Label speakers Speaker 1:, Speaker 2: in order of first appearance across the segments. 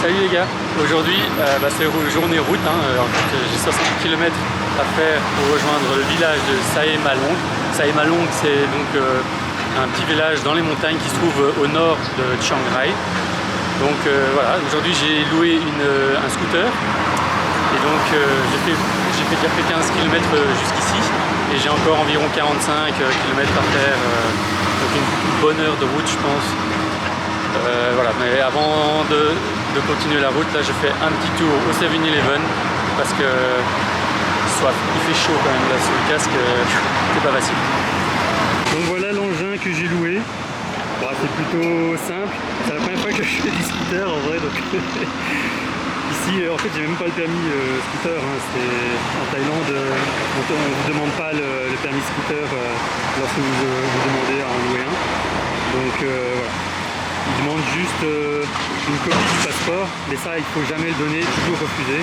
Speaker 1: Salut les gars, aujourd'hui c'est journée route, en fait j'ai 60 km à faire pour rejoindre le village de Sae Malong. Sae Malong c'est donc un petit village dans les montagnes qui se trouve au nord de Chiang Rai. Donc voilà, aujourd'hui j'ai loué un scooter et donc j'ai déjà fait 15 km jusqu'ici et j'ai encore environ 45 km à faire, donc une bonne heure de route je pense. Voilà, mais avant de continuer la route, là je fais un petit tour au 7-Eleven parce que soit il fait chaud quand même là sur le casque, c'est pas facile. Donc voilà l'engin que j'ai loué. Bon, c'est plutôt simple, c'est la première fois que je fais du scooter en vrai, donc ici en fait j'ai même pas le permis scooter, hein. C'est en Thaïlande, on ne vous demande pas le permis scooter lorsque vous demandez à en louer un. Donc voilà. Il demande juste une copie du passeport, mais ça il faut jamais le donner, toujours refuser.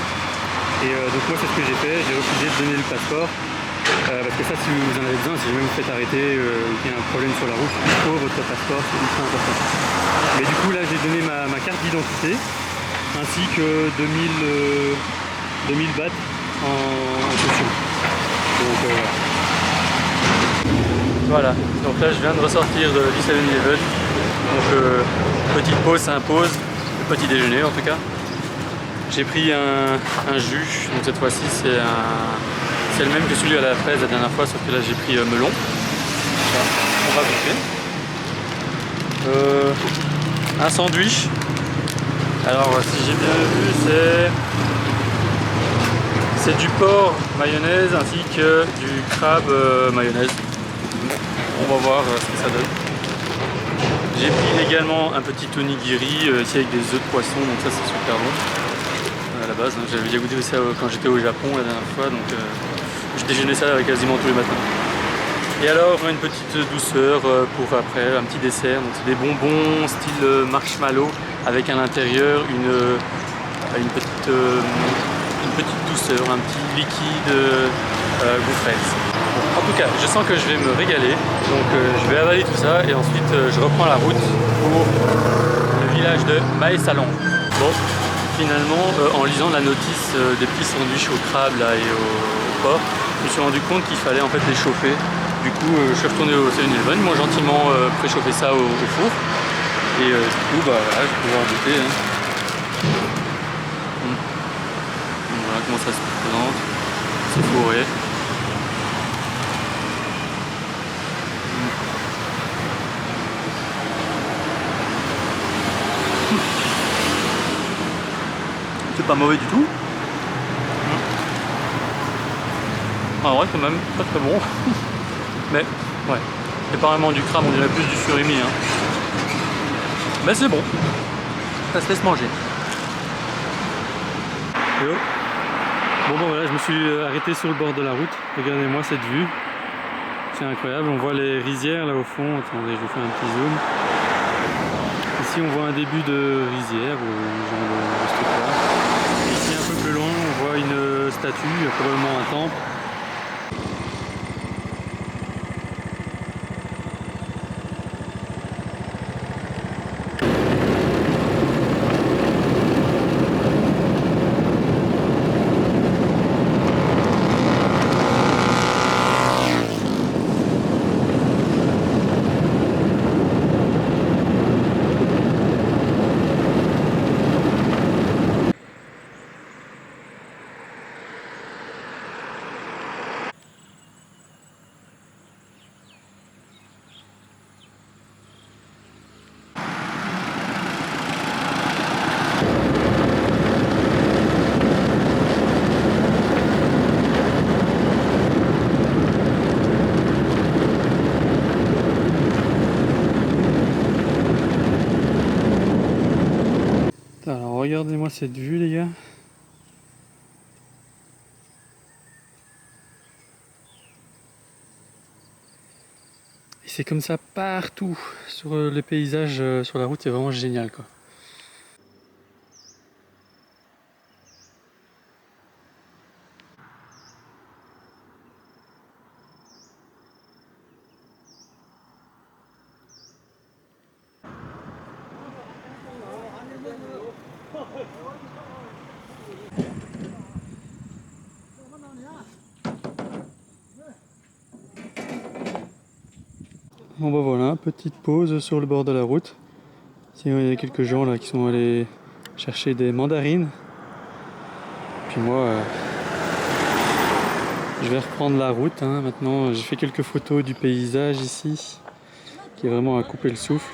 Speaker 1: Et donc moi c'est ce que j'ai fait, j'ai refusé de donner le passeport, parce que ça si vous en avez besoin, si jamais vous faites arrêter, qu'il y a un problème sur la route, il faut votre passeport, c'est ultra important. Mais du coup là j'ai donné ma carte d'identité, ainsi que 2000 bahts en caution. Donc voilà, donc là je viens de ressortir du 7-Eleven. Donc petite pause s'impose, le petit déjeuner en tout cas. J'ai pris un jus, donc cette fois-ci c'est le même que celui à la fraise la dernière fois, sauf que là j'ai pris melon. On va goûter. Un sandwich. Alors si j'ai bien vu c'est du porc mayonnaise ainsi que du crabe mayonnaise. On va voir ce que ça donne. J'ai pris également un petit onigiri ici avec des œufs de poisson, donc ça c'est super bon à la base. Hein. J'avais déjà goûté ça quand j'étais au Japon la dernière fois, donc je déjeunais ça quasiment tous les matins. Et alors une petite douceur pour après, un petit dessert, donc c'est des bonbons style marshmallow avec à l'intérieur une petite douceur, un petit liquide goût fraise. En tout cas, je sens que je vais me régaler, donc je vais avaler tout ça et ensuite je reprends la route pour le village de Mae Salong. Bon, finalement, en lisant la notice des petits sandwichs au crabe là, et au porc, je me suis rendu compte qu'il fallait en fait les chauffer. Du coup, je suis retourné au 7-Eleven, moi gentiment préchauffer ça au four. Et du coup, bah voilà, je vais pouvoir goûter. Hein. Donc, voilà comment ça se présente. C'est fourré. C'est pas mauvais du tout. En vrai c'est même pas très bon. Mais ouais, c'est pas vraiment du crabe, on dirait plus du surimi. Hein. Mais c'est bon. Ça se laisse manger. Yo. Bon voilà, je me suis arrêté sur le bord de la route. Regardez-moi cette vue. C'est incroyable, on voit les rizières là au fond. Attendez, je vous fais un petit zoom. Ici on voit un début de rizière ou genre de ce truc là. Ici un peu plus loin on voit une statue, probablement un temple. Alors regardez-moi cette vue les gars. Et c'est comme ça partout sur les paysages, sur la route, c'est vraiment génial quoi. Bon bah voilà, petite pause sur le bord de la route. Ici, il y a quelques gens là qui sont allés chercher des mandarines. Puis moi, je vais reprendre la route. Maintenant, j'ai fait quelques photos du paysage ici, qui est vraiment à couper le souffle.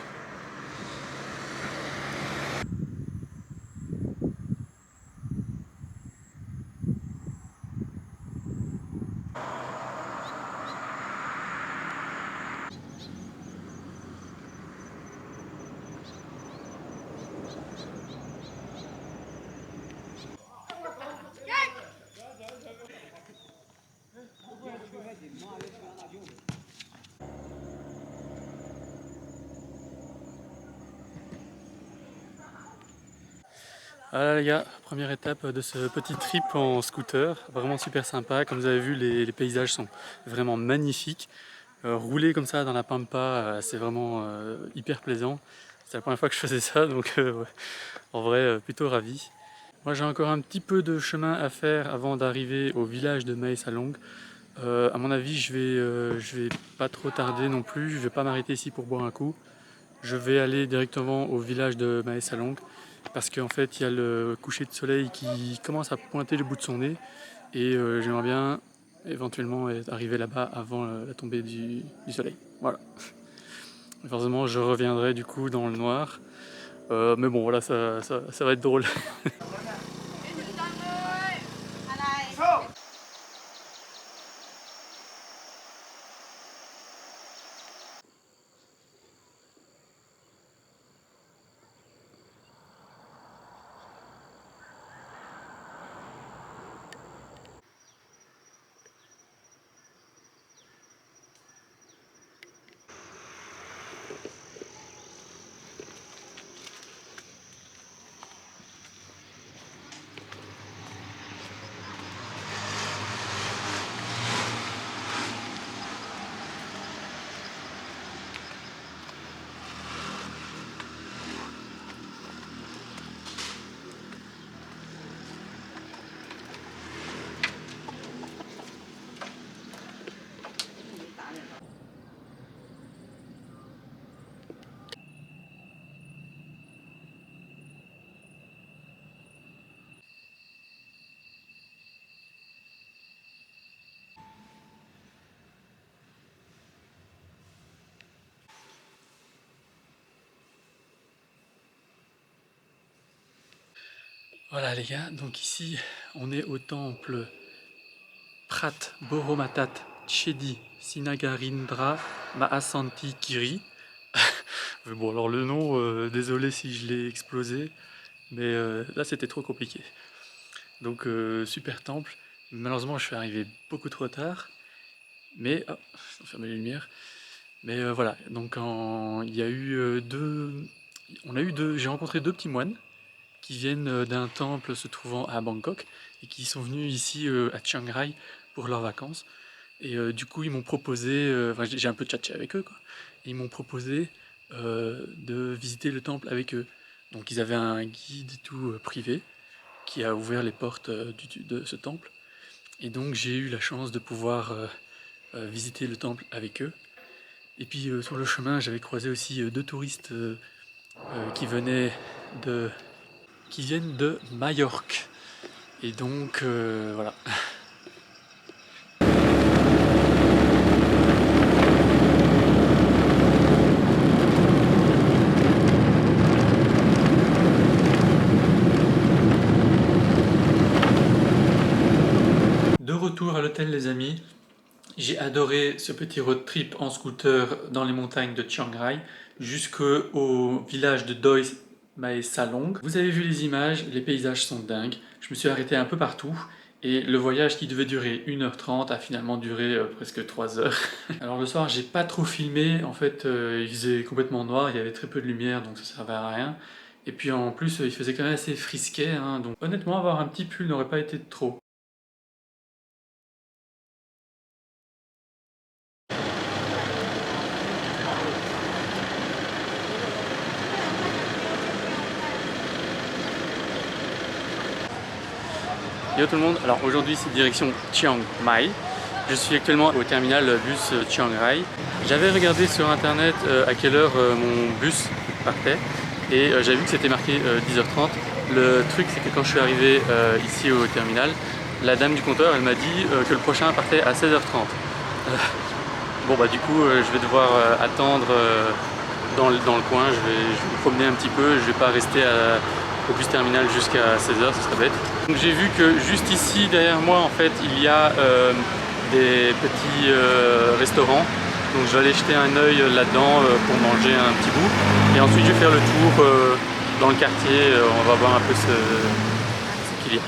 Speaker 1: Voilà les gars, première étape de ce petit trip en scooter, vraiment super sympa. Comme vous avez vu, les paysages sont vraiment magnifiques. Rouler comme ça dans la pampa, c'est vraiment hyper plaisant. C'est la première fois que je faisais ça, donc ouais, en vrai, plutôt ravi. Moi j'ai encore un petit peu de chemin à faire avant d'arriver au village de Maesalong. À mon avis, je vais pas trop tarder non plus, je vais pas m'arrêter ici pour boire un coup. Je vais aller directement au village de Maesalong parce qu'en fait il y a le coucher de soleil qui commence à pointer le bout de son nez et j'aimerais bien éventuellement arriver là-bas avant la tombée du soleil. Voilà. Et forcément je reviendrai du coup dans le noir. Mais bon voilà, ça va être drôle. Voilà les gars, donc ici on est au temple Prat Boromatat Chedi Sinagarindra Mahasanti Kiri. Bon alors le nom, désolé si je l'ai explosé, mais là c'était trop compliqué. Donc super temple, malheureusement je suis arrivé beaucoup trop tard, mais... Oh, je vais fermer les lumières. Mais voilà, donc il y a eu j'ai rencontré deux petits moines qui viennent d'un temple se trouvant à Bangkok et qui sont venus ici à Chiang Rai pour leurs vacances. Et du coup, ils m'ont proposé, enfin j'ai un peu tchatché avec eux, quoi. Et ils m'ont proposé de visiter le temple avec eux. Donc ils avaient un guide et tout privé qui a ouvert les portes de ce temple. Et donc j'ai eu la chance de pouvoir visiter le temple avec eux. Et puis sur le chemin, j'avais croisé aussi deux touristes qui viennent de Majorque. Et donc voilà. De retour à l'hôtel les amis, j'ai adoré ce petit road trip en scooter dans les montagnes de Chiang Rai jusqu'au village de Doi Mae Salong. Vous avez vu les images, les paysages sont dingues. Je me suis arrêté un peu partout et le voyage qui devait durer 1h30 a finalement duré presque 3 heures. Alors le soir j'ai pas trop filmé, en fait il faisait complètement noir, il y avait très peu de lumière donc ça servait à rien. Et puis en plus il faisait quand même assez frisquet, donc honnêtement avoir un petit pull n'aurait pas été de trop. Yo tout le monde, alors aujourd'hui c'est direction Chiang Mai. Je suis actuellement au terminal bus Chiang Rai. J'avais regardé sur internet à quelle heure mon bus partait et j'avais vu que c'était marqué 10h30. Le truc c'est que quand je suis arrivé ici au terminal, la dame du compteur elle m'a dit que le prochain partait à 16h30. Bon bah du coup je vais devoir attendre dans le coin, je vais me promener un petit peu, je vais pas rester au bus terminal jusqu'à 16h, ce serait bête. Donc j'ai vu que juste ici derrière moi en fait il y a des petits restaurants, donc je vais aller jeter un œil là-dedans pour manger un petit bout et ensuite je vais faire le tour dans le quartier, on va voir un peu ce qu'il y a.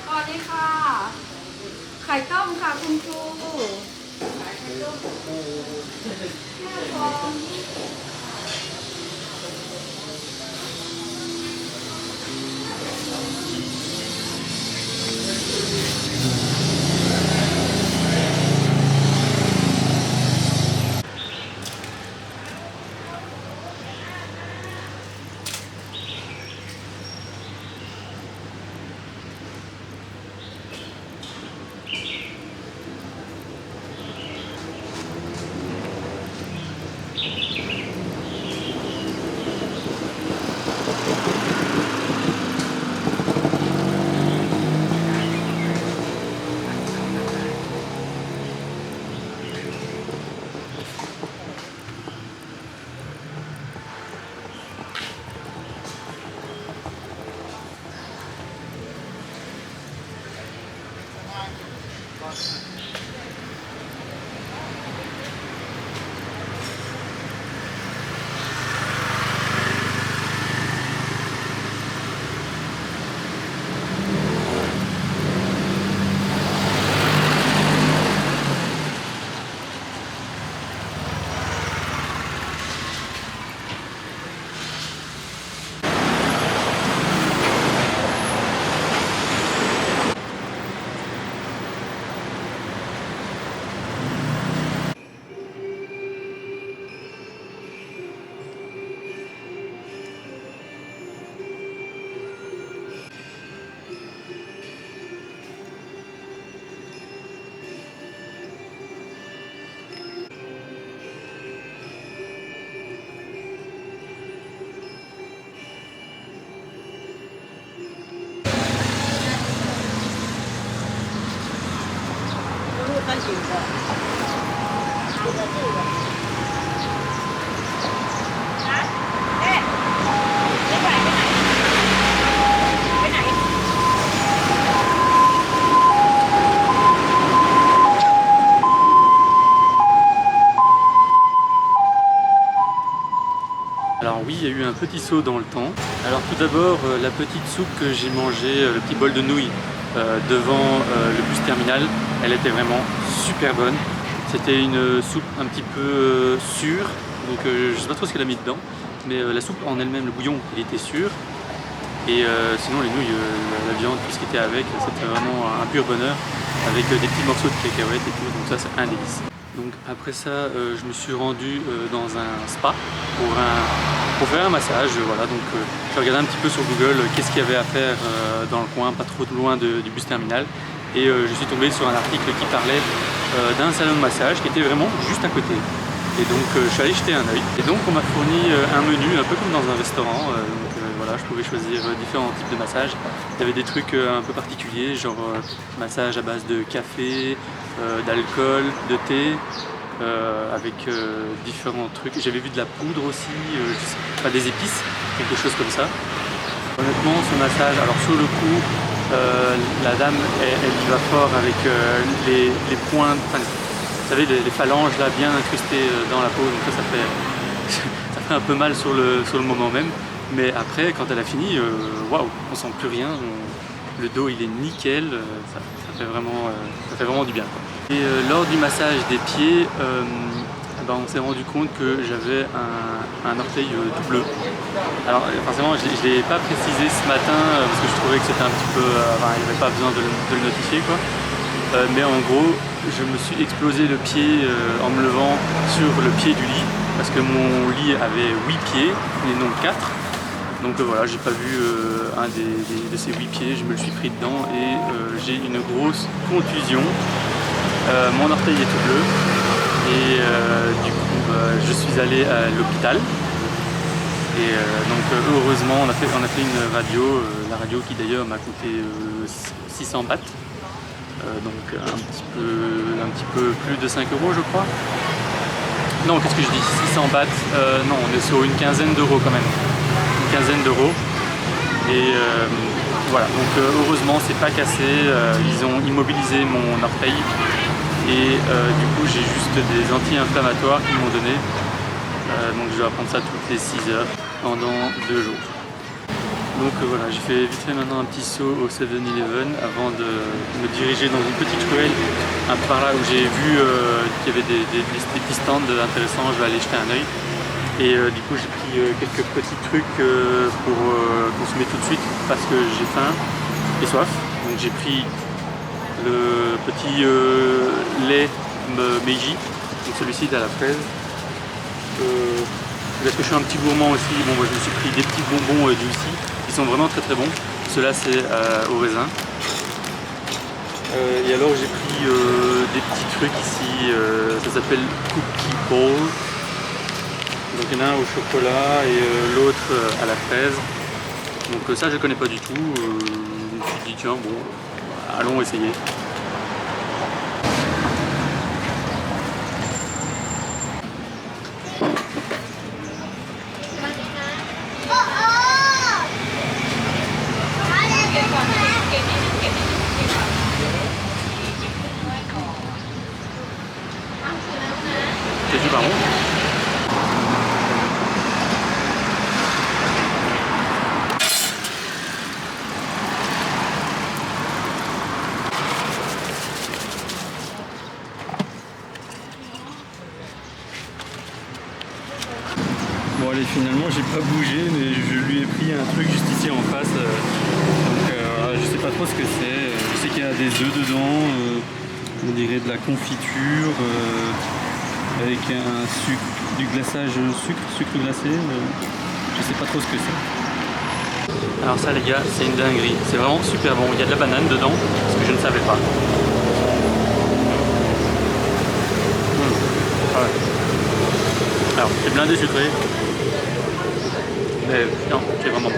Speaker 2: สวัสดีค่ะไข่ต้มค่ะคุณครู
Speaker 1: Alors oui, il y a eu un petit saut dans le temps. Alors tout d'abord, la petite soupe que j'ai mangée, le petit bol de nouilles devant le bus terminal. Elle était vraiment super bonne. C'était une soupe un petit peu sûre, donc je sais pas trop ce qu'elle a mis dedans, mais la soupe en elle-même, le bouillon, il était sûr. Et sinon les nouilles, la viande, tout ce qui était avec, c'était vraiment un pur bonheur, avec des petits morceaux de cacahuètes et tout, donc ça c'est un délice. Donc après ça, je me suis rendu dans un spa pour faire un massage. Voilà, donc j'ai regardé un petit peu sur Google qu'est-ce qu'il y avait à faire dans le coin, pas trop loin du bus terminal. Et je suis tombé sur un article qui parlait d'un salon de massage qui était vraiment juste à côté. Et donc je suis allé jeter un œil. Et donc on m'a fourni un menu, un peu comme dans un restaurant. Voilà, je pouvais choisir différents types de massages. Il y avait des trucs un peu particuliers, genre massage à base de café, d'alcool, de thé, avec différents trucs. J'avais vu de la poudre aussi, je sais pas, des épices, quelque chose comme ça. Honnêtement, ce massage, alors sur le coup, la dame, elle y va fort avec les points, enfin, vous savez, les phalanges là bien incrustées dans la peau, donc ça fait un peu mal sur le moment même. Mais après, quand elle a fini, waouh, on sent plus rien, le dos il est nickel, ça fait vraiment du bien, quoi. Et lors du massage des pieds, on s'est rendu compte que j'avais un orteil tout bleu. Alors forcément je ne l'ai pas précisé ce matin parce que je trouvais que c'était un petit peu, il n'y avait pas besoin de le notifier, quoi. Mais en gros, je me suis explosé le pied en me levant sur le pied du lit parce que mon lit avait 8 pieds et non 4. Donc voilà, j'ai pas vu un de ces 8 pieds, je me le suis pris dedans et j'ai une grosse contusion. Mon orteil est tout bleu et du coup je suis allé à l'hôpital. Et donc heureusement on a fait une radio, la radio qui d'ailleurs m'a coûté 600 bahts. Donc un petit peu plus de 5 euros je crois. Non, qu'est-ce que je dis, 600 bahts, non, on est sur une quinzaine d'euros quand même. Une quinzaine d'euros. Et voilà, donc heureusement c'est pas cassé, ils ont immobilisé mon orteil. Et du coup j'ai juste des anti-inflammatoires qu'ils m'ont donné. Donc je dois prendre ça toutes les 6 heures pendant 2 jours. Donc voilà, j'ai fait vite fait maintenant un petit saut au 7-Eleven avant de me diriger dans une petite ruelle un peu par là où j'ai vu qu'il y avait des petits stands intéressants. Je vais aller jeter un œil. Et du coup j'ai pris quelques petits trucs pour consommer tout de suite parce que j'ai faim et soif. Donc j'ai pris le petit lait Meiji, donc celui-ci à la fraise. Parce que je suis un petit gourmand aussi, bon, moi, je me suis pris des petits bonbons Juicy qui sont vraiment très très bons. Ceux-là c'est au raisin. Et alors j'ai pris des petits trucs ici, ça s'appelle Cookie Bowl. Donc il y en a un au chocolat et l'autre à la fraise. Donc ça je connais pas du tout. Je me suis dit tiens bon, allons essayer. C'est super bon. Bon allez, finalement j'ai pas bougé mais je lui ai pris un truc juste ici en face. Je sais pas trop ce que c'est. Je sais qu'il y a des œufs dedans, on dirait de la confiture avec un sucre, du glaçage sucre glacé. Je sais pas trop ce que c'est. Alors ça les gars, c'est une dinguerie. C'est vraiment super bon. Il y a de la banane dedans, ce que je ne savais pas. Ah ouais. Alors c'est blindé sucré. Mais non, c'est vraiment bon.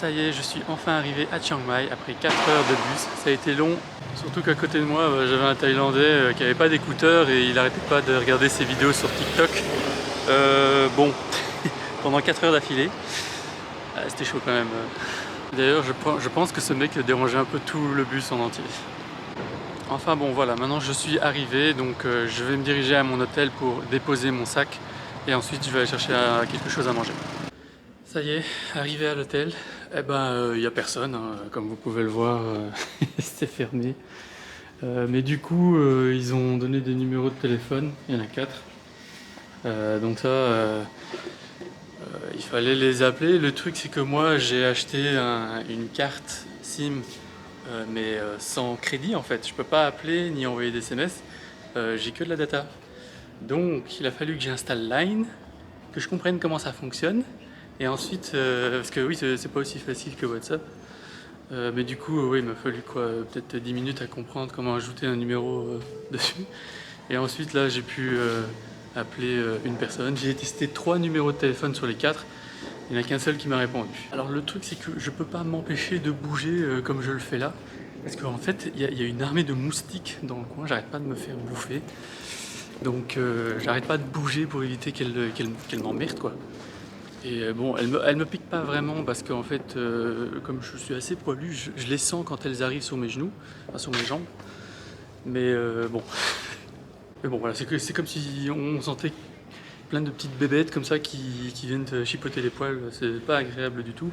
Speaker 1: Ça y est, je suis enfin arrivé à Chiang Mai après 4 heures de bus. Ça a été long, surtout qu'à côté de moi, j'avais un Thaïlandais qui n'avait pas d'écouteurs et il n'arrêtait pas de regarder ses vidéos sur TikTok. Bon, pendant 4 heures d'affilée, c'était chaud quand même. D'ailleurs, je pense que ce mec dérangeait un peu tout le bus en entier. Enfin bon, voilà, maintenant je suis arrivé, donc je vais me diriger à mon hôtel pour déposer mon sac et ensuite je vais aller chercher quelque chose à manger. Ça y est, arrivé à l'hôtel, eh ben il n'y a personne, hein, comme vous pouvez le voir, c'était fermé. Mais du coup, ils ont donné des numéros de téléphone, il y en a 4. Donc ça, il fallait les appeler. Le truc c'est que moi j'ai acheté une carte SIM, mais sans crédit en fait. Je peux pas appeler ni envoyer des SMS, j'ai que de la data. Donc il a fallu que j'installe Line, que je comprenne comment ça fonctionne. Et ensuite, parce que oui, c'est pas aussi facile que WhatsApp. Mais du coup, oui, il m'a fallu quoi, peut-être 10 minutes à comprendre comment ajouter un numéro dessus. Et ensuite, là, j'ai pu appeler une personne. J'ai testé 3 numéros de téléphone sur les 4. Il n'y en a qu'un seul qui m'a répondu. Alors le truc, c'est que je peux pas m'empêcher de bouger comme je le fais là. Parce qu'en fait, il y a une armée de moustiques dans le coin. J'arrête pas de me faire bouffer. Donc, j'arrête pas de bouger pour éviter qu'elle m'emmerde, quoi. Et bon, elle me pique pas vraiment parce qu'en fait, comme je suis assez poilu, je les sens quand elles arrivent sur mes genoux, enfin sur mes jambes. Mais bon. Mais bon, voilà, c'est comme si on sentait plein de petites bébêtes comme ça qui viennent te chipoter les poils. C'est pas agréable du tout.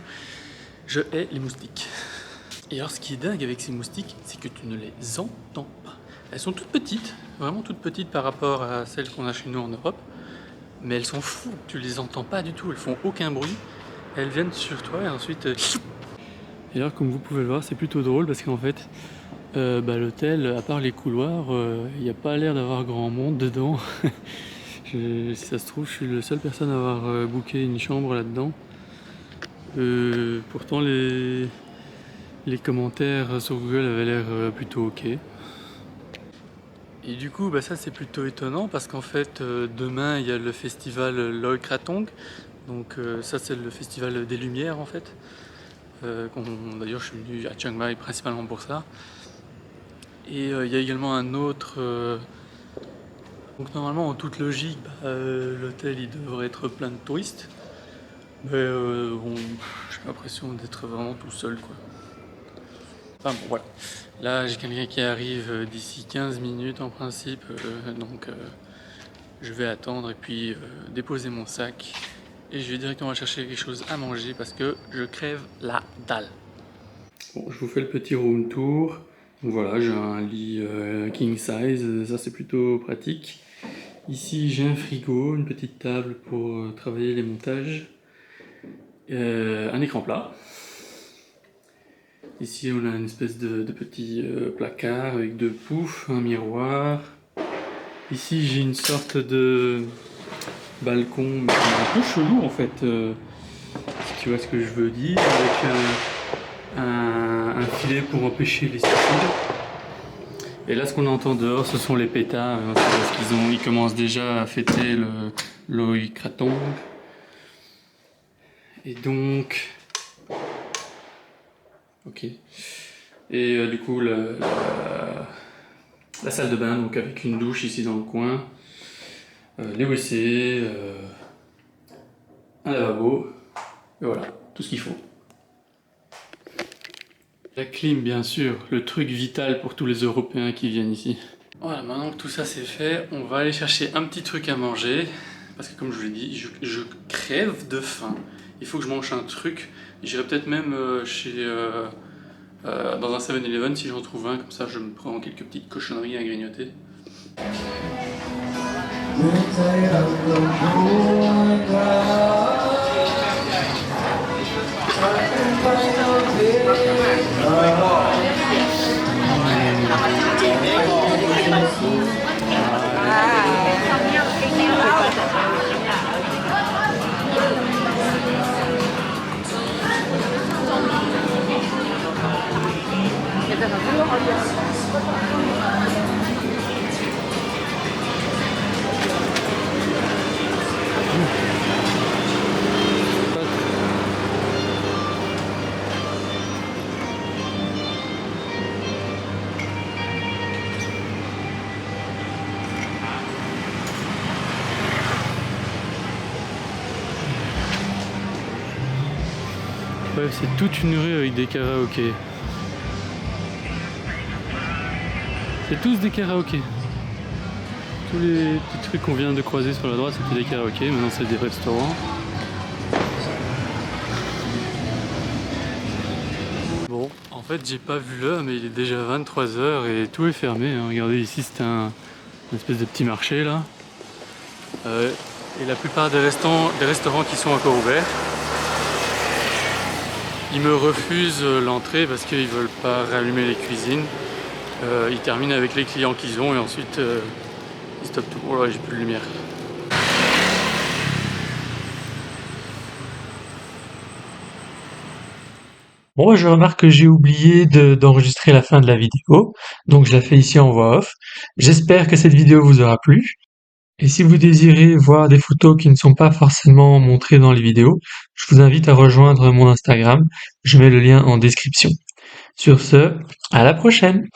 Speaker 1: Je hais les moustiques. Et alors, ce qui est dingue avec ces moustiques, c'est que tu ne les entends pas. Elles sont toutes petites, vraiment toutes petites par rapport à celles qu'on a chez nous en Europe. Mais elles sont fous, tu les entends pas du tout, elles font aucun bruit, elles viennent sur toi et ensuite... Et alors comme vous pouvez le voir, c'est plutôt drôle parce qu'en fait, l'hôtel, à part les couloirs, il n'y a pas l'air d'avoir grand monde dedans. Si ça se trouve, je suis la seule personne à avoir booké une chambre là-dedans. Pourtant les commentaires sur Google avaient l'air plutôt ok. Et du coup, ça c'est plutôt étonnant parce qu'en fait, demain il y a le festival Loy Krathong. Donc ça c'est le festival des Lumières en fait. D'ailleurs je suis venu à Chiang Mai principalement pour ça. Et il y a également un autre... Donc normalement en toute logique, l'hôtel il devrait être plein de touristes. Mais bon, j'ai l'impression d'être vraiment tout seul quoi. Enfin bon voilà. Là j'ai quelqu'un qui arrive d'ici 15 minutes en principe, donc je vais attendre et puis déposer mon sac et je vais directement chercher quelque chose à manger parce que je crève la dalle. Bon, je vous fais le petit room tour. Donc voilà, j'ai un lit king size, ça c'est plutôt pratique. Ici j'ai un frigo, une petite table pour travailler les montages, un écran plat. Ici on a une espèce de petit placard avec 2 poufs, un miroir. Ici j'ai une sorte de balcon mais un peu chelou en fait, si tu vois ce que je veux dire, avec un filet pour empêcher les suicides. Et là ce qu'on entend dehors ce sont les pétards, parce qu'ils commencent déjà à fêter le Loy Krathong. Et donc... Ok. Et du coup la salle de bain, donc avec une douche ici dans le coin, les WC, un lavabo, et voilà, tout ce qu'il faut. La clim bien sûr, le truc vital pour tous les Européens qui viennent ici. Voilà, maintenant que tout ça c'est fait, on va aller chercher un petit truc à manger, parce que comme je vous l'ai dit, je crève de faim. Il faut que je mange un truc. J'irai peut-être même dans un 7-Eleven si j'en trouve un, comme ça je me prends quelques petites cochonneries à grignoter. Bref, c'est toute une rue avec des karaokés. C'est tous des karaokés. Tous les petits trucs qu'on vient de croiser sur la droite, c'était des karaokés. Maintenant, c'est des restaurants. Bon, en fait, j'ai pas vu l'heure, mais il est déjà 23h et tout est fermé. Hein. Regardez, ici, c'est une espèce de petit marché là. Et la plupart des restaurants qui sont encore ouverts, ils me refusent l'entrée parce qu'ils veulent pas rallumer les cuisines. Ils terminent avec les clients qu'ils ont et ensuite ils stoppent tout. Oh là, j'ai plus de lumière. Bon, je remarque que j'ai oublié d'enregistrer la fin de la vidéo, donc je la fais ici en voix off. J'espère que cette vidéo vous aura plu. Et si vous désirez voir des photos qui ne sont pas forcément montrées dans les vidéos, je vous invite à rejoindre mon Instagram. Je mets le lien en description. Sur ce, à la prochaine!